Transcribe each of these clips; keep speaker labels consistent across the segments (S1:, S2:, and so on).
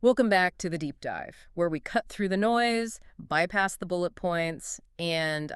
S1: Welcome back to the deep dive, where we cut through the noise, bypass the bullet points, and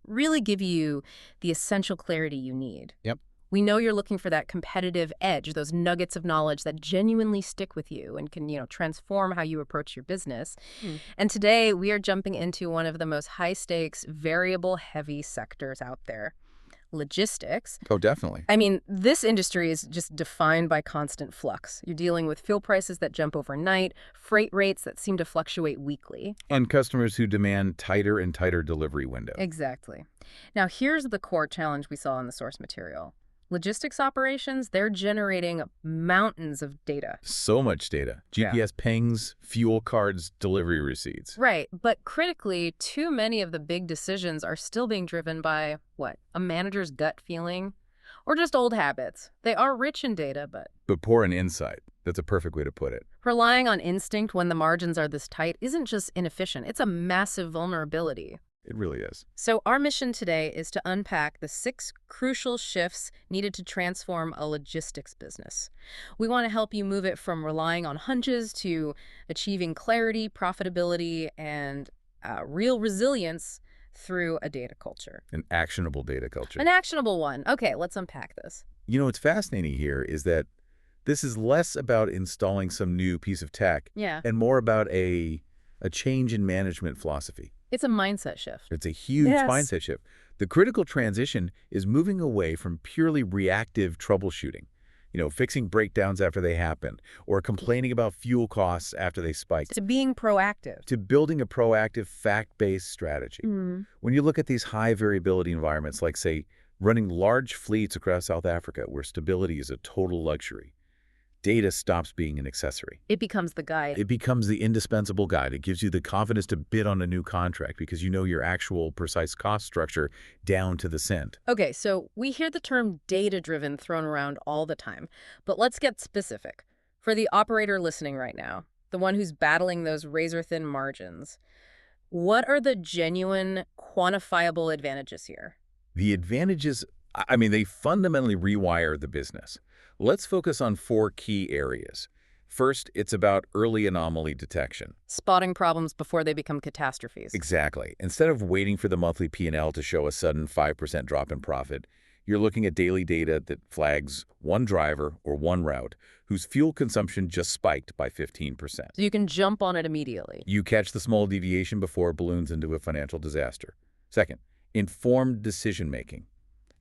S1: really give you the essential clarity you need.
S2: Yep.
S1: We know you're looking for that competitive edge, those nuggets of knowledge that genuinely stick with you and can, transform how you approach your business.
S2: Hmm.
S1: And today we are jumping into one of the most high-stakes, variable-heavy sectors out there, logistics.
S2: Oh, definitely.
S1: I mean, this industry is just defined by constant flux. You're dealing with fuel prices that jump overnight, freight rates that seem to fluctuate weekly.
S2: And customers who demand tighter and tighter delivery windows.
S1: Exactly. Now, here's the core challenge we saw in the source material. Logistics operations, they're generating mountains of data.
S2: So much data.
S1: Yeah.
S2: GPS pings, fuel cards, delivery receipts.
S1: Right, but critically, too many of the big decisions are still being driven by, what, a manager's gut feeling? Or just old habits. They are rich in data, but
S2: But poor in insight. That's a perfect way to put it.
S1: relying on instinct when the margins are this tight isn't just inefficient, it's a massive vulnerability.
S2: It really is.
S1: So our mission today is to unpack the 6 crucial shifts needed to transform a logistics business. We want to help you move it from relying on hunches to achieving clarity, profitability, and real resilience through a data culture.
S2: An actionable data culture.
S1: An actionable one. Okay, let's unpack this.
S2: What's fascinating here is that this is less about installing some new piece of tech
S1: Yeah,
S2: and more about a change in management philosophy.
S1: it's a mindset shift.
S2: It's a huge
S1: Yes.
S2: mindset shift. The critical transition is moving away from purely reactive troubleshooting, fixing breakdowns after they happen, or complaining about fuel costs after they spike,
S1: To being proactive.
S2: to building a proactive, fact-based strategy.
S1: Mm.
S2: When you look at these high variability environments, like, say, running large fleets across South Africa, where stability is a total luxury, data stops being an accessory.
S1: It becomes the guide.
S2: It becomes the indispensable guide. It gives you the confidence to bid on a new contract because you know your actual precise cost structure down to the cent.
S1: Okay, so we hear the term data-driven thrown around all the time, but let's get specific. For the operator listening right now, the one who's battling those razor-thin margins, what are the genuine, quantifiable advantages here?
S2: The advantages, they fundamentally rewire the business. Let's focus on 4 key areas. First, it's about early anomaly detection.
S1: Spotting problems before they become catastrophes.
S2: Exactly. Instead of waiting for the monthly P&L to show a sudden 5% drop in profit, you're looking at daily data that flags one driver or one route whose fuel consumption just spiked by 15%.
S1: So you can jump on it immediately.
S2: You catch the small deviation before it balloons into a financial disaster. Second, informed decision-making.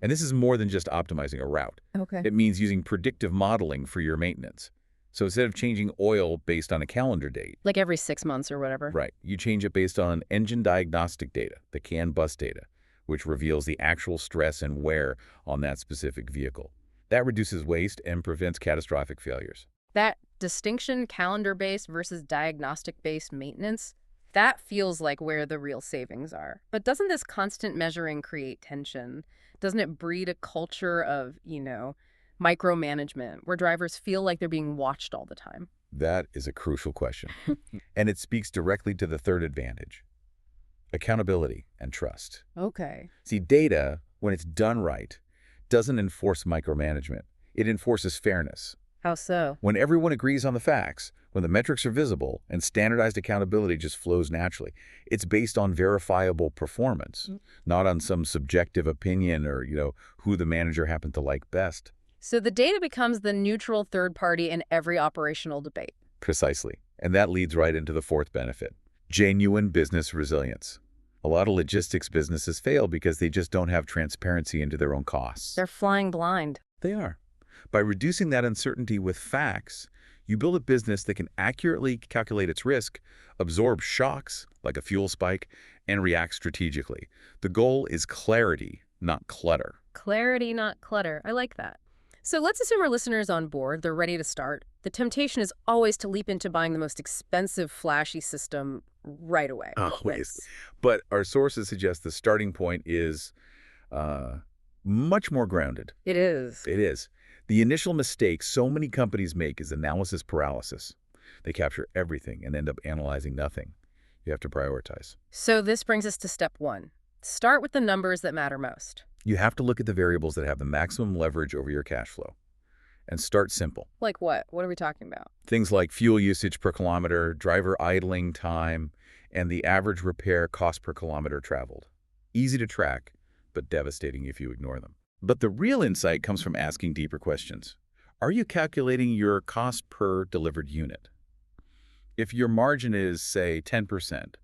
S2: And this is more than just optimizing a route.
S1: Okay.
S2: It means using predictive modeling for your maintenance. So instead of changing oil based on a calendar date,
S1: Like every 6 months or whatever.
S2: right, you change it based on engine diagnostic data, the CAN bus data, which reveals the actual stress and wear on that specific vehicle. That reduces waste and prevents catastrophic failures.
S1: That distinction, calendar-based versus diagnostic-based maintenance, that feels like where the real savings are. But doesn't this constant measuring create tension? Doesn't it breed a culture of, micromanagement, where drivers feel like they're being watched all the time?
S2: That is a crucial question. And it speaks directly to the third advantage: accountability and trust.
S1: Okay.
S2: See, data, when it's done right, doesn't enforce micromanagement. It enforces fairness.
S1: How so?
S2: When everyone agrees on the facts, when the metrics are visible, and standardized accountability just flows naturally, it's based on verifiable performance, not on some subjective opinion or, who the manager happened to like best.
S1: So the data becomes the neutral third party in every operational debate.
S2: Precisely. And that leads right into the fourth benefit: genuine business resilience. A lot of logistics businesses fail because they just don't have transparency into their own costs.
S1: They're flying blind.
S2: They are. By reducing that uncertainty with facts, you build a business that can accurately calculate its risk, absorb shocks like a fuel spike, and react strategically. The goal is clarity, not clutter.
S1: Clarity, not clutter. I like that. So let's assume our listeners on board, they're ready to start. The temptation is always to leap into buying the most expensive, flashy system right away.
S2: Always. But our sources suggest the starting point is much more grounded.
S1: It is.
S2: It is. The initial mistake so many companies make is analysis paralysis. They capture everything and end up analyzing nothing. You have to prioritize.
S1: So this brings us to step 1. Start with the numbers that matter most.
S2: You have to look at the variables that have the maximum leverage over your cash flow. And start simple.
S1: Like what? What are we talking about?
S2: Things like fuel usage per kilometer, driver idling time, and the average repair cost per kilometer traveled. Easy to track, but devastating if you ignore them. But the real insight comes from asking deeper questions. Are you calculating your cost per delivered unit? If your margin is, say, 10%,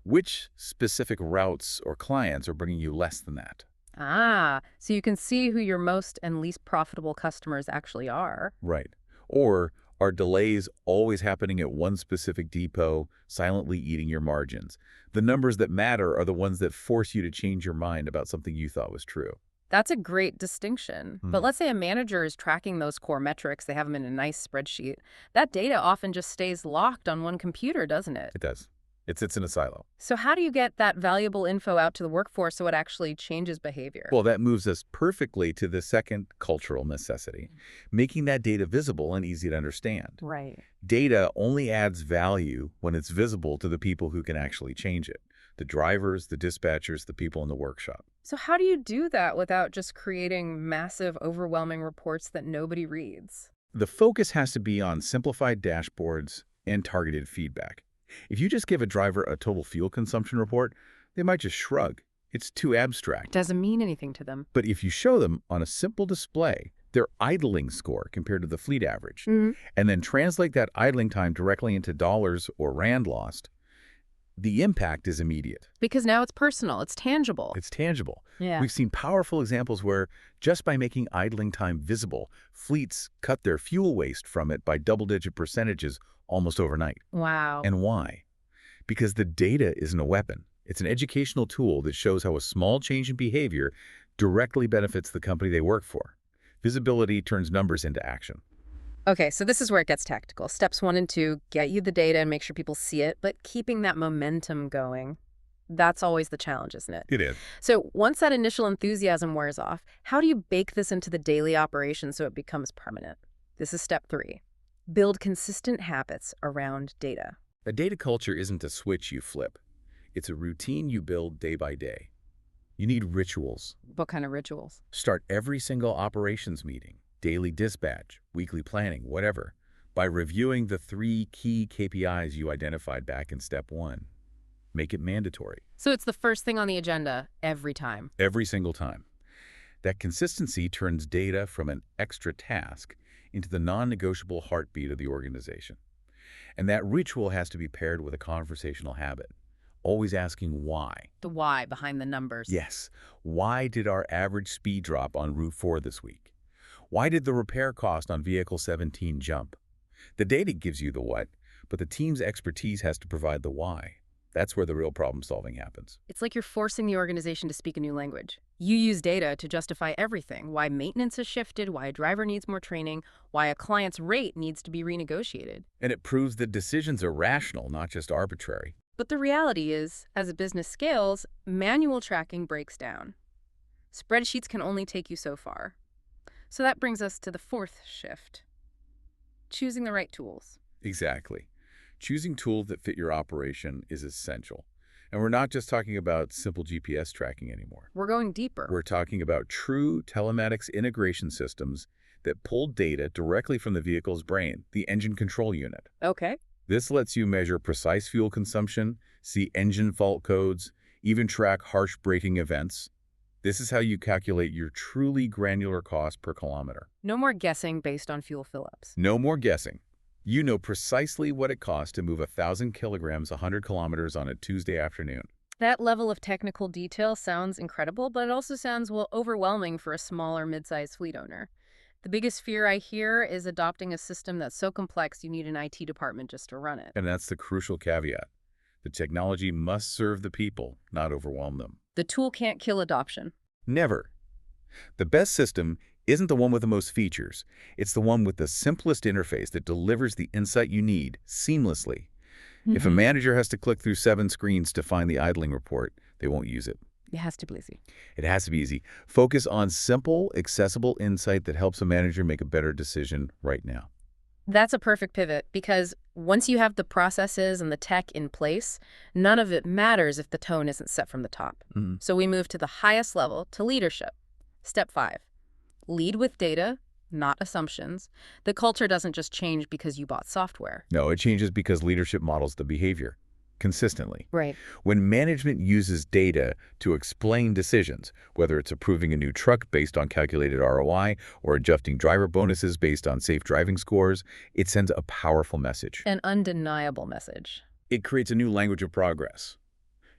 S2: which specific routes or clients are bringing you less than that?
S1: Ah, so you can see who your most and least profitable customers actually are.
S2: Right. Or are delays always happening at one specific depot, silently eating your margins? The numbers that matter are the ones that force you to change your mind about something you thought was true.
S1: That's a great distinction. But let's say a manager is tracking those core metrics, they have them in a nice spreadsheet. That data often just stays locked on one computer, doesn't it?
S2: It does. It sits in a silo.
S1: So how do you get that valuable info out to the workforce so it actually changes behavior?
S2: Well, that moves us perfectly to the second cultural necessity, making that data visible and easy to understand.
S1: Right.
S2: Data only adds value when it's visible to the people who can actually change it. The drivers, the dispatchers, the people in the workshop.
S1: So how do you do that without just creating massive, overwhelming reports that nobody reads?
S2: The focus has to be on simplified dashboards and targeted feedback. If you just give a driver a total fuel consumption report, they might just shrug. It's too abstract.
S1: Doesn't mean anything to them.
S2: But if you show them on a simple display their idling score compared to the fleet average, and then translate that idling time directly into dollars or rand lost, the impact is immediate.
S1: Because now it's personal, it's tangible.
S2: It's tangible.
S1: Yeah.
S2: We've seen powerful examples where, just by making idling time visible, fleets cut their fuel waste from it by double-digit percentages almost overnight.
S1: Wow.
S2: And why? Because the data isn't a weapon. It's an educational tool that shows how a small change in behavior directly benefits the company they work for. Visibility turns numbers into action.
S1: Okay, so this is where it gets tactical. Steps 1 and 2, get you the data and make sure people see it, but keeping that momentum going. That's always the challenge, isn't it?
S2: It is.
S1: So once that initial enthusiasm wears off, how do you bake this into the daily operation so it becomes permanent? This is step 3. Build consistent habits around data.
S2: A data culture isn't a switch you flip. It's a routine you build day by day. You need rituals.
S1: What kind of rituals?
S2: Start every single operations meeting, daily dispatch, weekly planning, whatever, by reviewing the 3 key KPIs you identified back in step 1. Make it mandatory.
S1: So it's the first thing on the agenda every time.
S2: Every single time. That consistency turns data from an extra task into the non-negotiable heartbeat of the organization. And that ritual has to be paired with a conversational habit, always asking why.
S1: The why behind the numbers.
S2: Yes, why did our average speed drop on Route 4 this week? Why did the repair cost on Vehicle 17 jump? The data gives you the what, but the team's expertise has to provide the why. That's where the real problem solving happens.
S1: It's like you're forcing the organization to speak a new language. You use data to justify everything, why maintenance has shifted, why a driver needs more training, why a client's rate needs to be renegotiated.
S2: And it proves that decisions are rational, not just arbitrary.
S1: But the reality is, as a business scales, manual tracking breaks down. Spreadsheets can only take you so far. So that brings us to the 4th shift. Choosing the right tools.
S2: Exactly. Choosing tools that fit your operation is essential. And we're not just talking about simple GPS tracking anymore.
S1: We're going deeper.
S2: We're talking about true telematics integration systems that pull data directly from the vehicle's brain, the engine control unit.
S1: Okay.
S2: This lets you measure precise fuel consumption, see engine fault codes, even track harsh braking events. This is how you calculate your truly granular cost per kilometer.
S1: No more guessing based on fuel fill-ups.
S2: No more guessing. You know precisely what it costs to move 1,000 kilograms 100 kilometers on a Tuesday afternoon.
S1: That level of technical detail sounds incredible, but it also sounds, well, overwhelming for a small or mid-sized fleet owner. The biggest fear I hear is adopting a system that's so complex you need an IT department just to run it.
S2: And that's the crucial caveat. The technology must serve the people, not overwhelm them.
S1: The tool can't kill adoption.
S2: Never. The best system isn't the one with the most features. It's the one with the simplest interface that delivers the insight you need seamlessly. If a manager has to click through 7 screens to find the idling report, they won't use it.
S1: It has to be easy.
S2: It has to be easy. Focus on simple, accessible insight that helps a manager make a better decision right now.
S1: That's a perfect pivot, because once you have the processes and the tech in place, none of it matters if the tone isn't set from the top. So we move to the highest level, to leadership. Step 5, lead with data, not assumptions. The culture doesn't just change because you bought software.
S2: No, it changes because leadership models the behavior consistently.
S1: Right.
S2: When management uses data to explain decisions, whether it's approving a new truck based on calculated ROI or adjusting driver bonuses based on safe driving scores, it sends a powerful message.
S1: An undeniable message.
S2: It creates a new language of progress.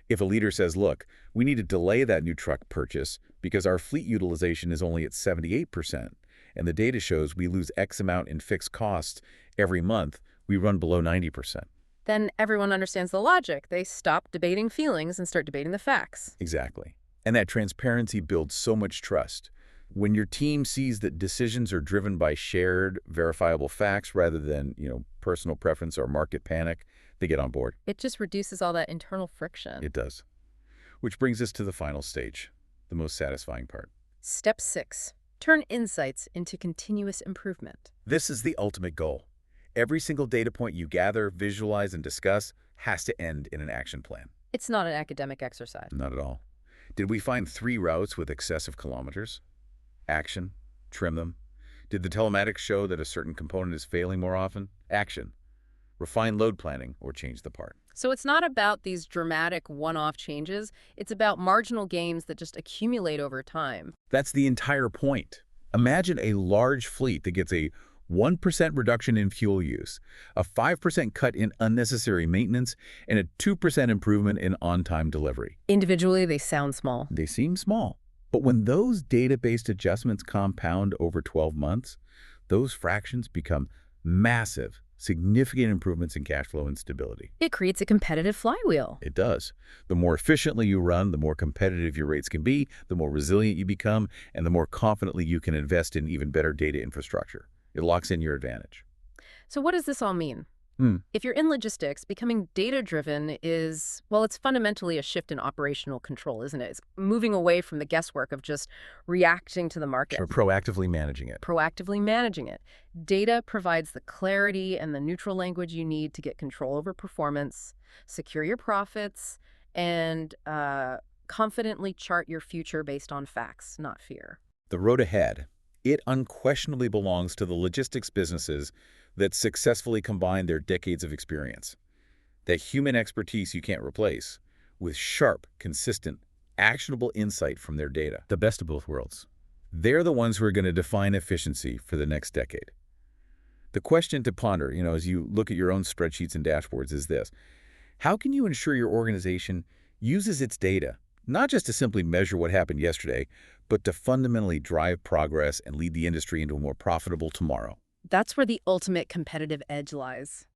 S2: If a leader says, look, we need to delay that new truck purchase because our fleet utilization is only at 78%, and the data shows we lose X amount in fixed costs every month, we run below 90%.
S1: Then everyone understands the logic. They stop debating feelings and start debating the facts.
S2: Exactly. And that transparency builds so much trust. When your team sees that decisions are driven by shared, verifiable facts rather than, personal preference or market panic, they get on board.
S1: It just reduces all that internal friction.
S2: It does. Which brings us to the final stage, the most satisfying part.
S1: Step 6. Turn insights into continuous improvement.
S2: This is the ultimate goal. Every single data point you gather, visualize, and discuss has to end in an action plan.
S1: It's not an academic exercise.
S2: Not at all. Did we find 3 routes with excessive kilometers? Action. Trim them. Did the telematics show that a certain component is failing more often? Action. Refine load planning or change the part.
S1: So it's not about these dramatic one-off changes. It's about marginal gains that just accumulate over time.
S2: That's the entire point. Imagine a large fleet that gets a 1% reduction in fuel use, a 5% cut in unnecessary maintenance, and a 2% improvement in on-time delivery.
S1: Individually, they sound small.
S2: They seem small, but when those data-based adjustments compound over 12 months, those fractions become massive, significant improvements in cash flow and stability.
S1: It creates a competitive flywheel.
S2: It does. The more efficiently you run, the more competitive your rates can be, the more resilient you become, and the more confidently you can invest in even better data infrastructure. It locks in your advantage.
S1: So what does this all mean?
S2: Hmm.
S1: If you're in logistics, becoming data-driven is, well, it's fundamentally a shift in operational control, isn't it? It's moving away from the guesswork of just reacting to the market.
S2: Or proactively managing it.
S1: Proactively managing it. Data provides the clarity and the neutral language you need to get control over performance, secure your profits, and confidently chart your future based on facts, not fear.
S2: The road ahead, it unquestionably belongs to the logistics businesses that successfully combine their decades of experience, that human expertise you can't replace, with sharp, consistent, actionable insight from their data. The best of both worlds. They're the ones who are going to define efficiency for the next decade. The question to ponder, as you look at your own spreadsheets and dashboards is this: how can you ensure your organization uses its data, not just to simply measure what happened yesterday, but to fundamentally drive progress and lead the industry into a more profitable tomorrow?
S1: That's where the ultimate competitive edge lies.